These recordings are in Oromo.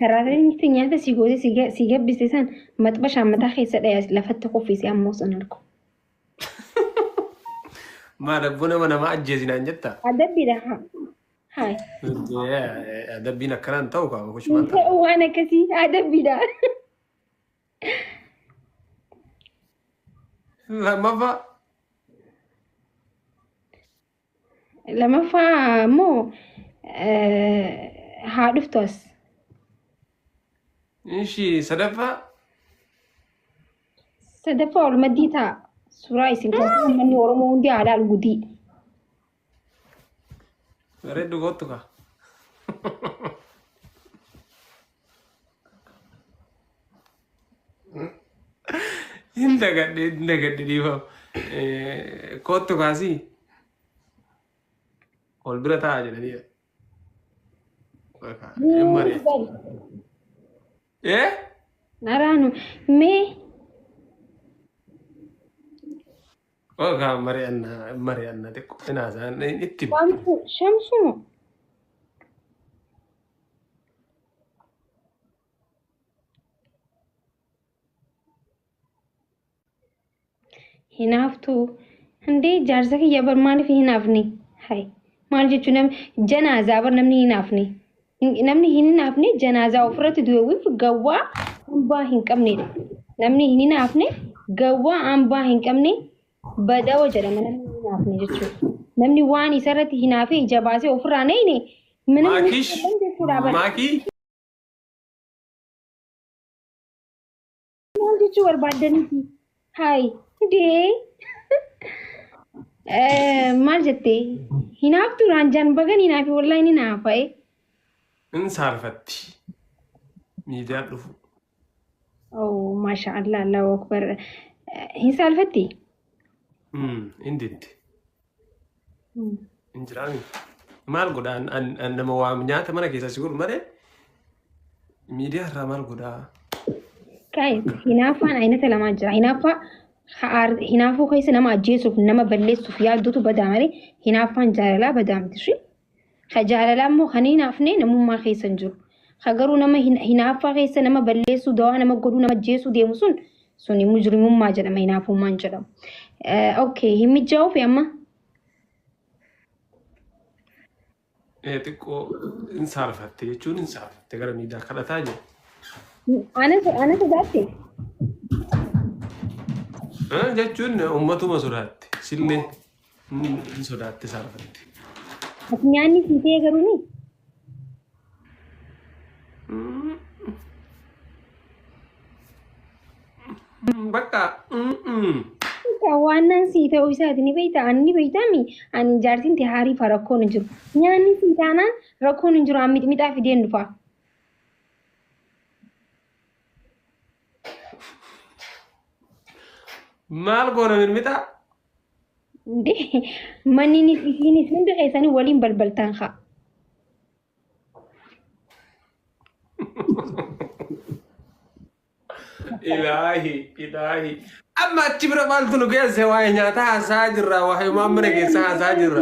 Karaarri nyaata si goote si gabbiste san maxxashaa mataa keessa dhaya lafatti kuffisee ammoo san argu. Maal buna mana ma ajjeesinaan jetta? Adabbiidha. Hai. Adabbiin akkanaan ta'u qaba kushmaan ta'a. Ta'uu waan akkasii adabbiidha. Lamaffaa immoo haa dhuftu as. Ishii sadaffaa? Sadaffaa ol maddii ta'a. Suuraa isin kaasa uummanni Oromoo hundi aadaa gudii. Bareeddu kottu kaa. Indagadhe dhiifamu. Kottu kaasii. Ol bira taa'aa jedhanii. Naraanu mee. Ogaa mari'annaa xiqqoo inaasaan itti. Shamsuu. Hinaaftuu hundee jaarsa kiyya bar maaliif hinaafni? Hai maal jechuun janaazaa bar namni hinaafni. Namni hinaafne janaazaa ofirratti du'eewwiif gawwaa hambaa hin qabnedha. Namni hinaafne gawwaa hambaa hin qabne badawa jedhama namni hinaafne jechuudha. Namni waan isarratti hinaafee ija baasee ofirraa nayne Maakii? Maal jechuu barbaaddaniiti? Hai dee maal jettee hinaaftu raanjaan bagan hinaafi wallahi ni naafa'e. In saarfatti. Miidiyaan dhufu. Oh maasha Allah Allahu akbar. Hin saalfatti? Inditti. Injiraami. Maal godhaa nama waam nyaata mana keessa si godhu malee miidiyaa irraa maal godhaa? Kai hinaafaan aynata lamaa jira. Hinaafuu keessa nama ajjeesuuf nama balleessuuf yaaddutu badaa malee hinaafaan jaalalaa badaa miti shi. Ka jaalalaa immoo kan hinaafne namummaa keessa hin jiru. Ka garuu nama hinaaffaa keessa nama balleessuu dawaa nama godhuu nama ajjeesuu deemu suni mujrimummaa jedhama hinaafummaan jedhamu. Okay hin mijaa'uu fi amma. Xiqqoo in saarfatte jechuun in saarfatte gara miidiyaa kadhataa jiru. Ana sodaatte. Jechuun uummatuma sodaatte. Sillee in sodaatte saarfatte. Nyaanni siitee garuu ni. Bakka. Waan nan sii ta'uu isaati ni beektaa ani beektami ani jaartiin tee haarii fa rakkoon hin jiru. Nyaanni sii taanaan rakkoon hin jiru amma mixaa fideen dhufa. Maal goona mixaa? Manni isinis hundi keessanii waliin balbaltan haa. Ilaahi. Amma achi bira maaltu nu geesse waa'ee nyaata haasaa jirra waa'ee maammina keessa haasaa jirra.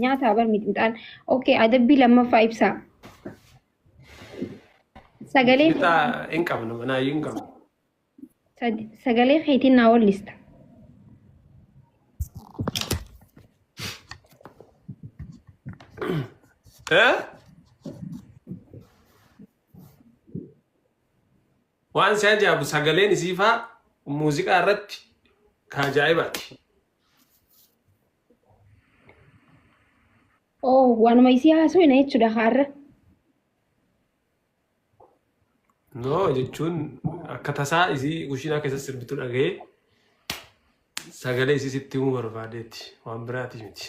Nyaata abar mixaan. Okay adabbii lammaffaa ibsaa. Sagalee. Mixaa hin qabnu manaayyuu hin qabnu. Sagalee keetiin naa wallista. Waan si ajaa'ibu sagaleen isiifaa muuziqaa irratti kajaa'ibaati. Oh waanuma isii haasofna jechuudha har'a. No jechuun akka tasaa isii kushiinaa keessatti sirbitu dhaga'ee sagalee isii sitti himuu barbaadeetti waan biraati miti.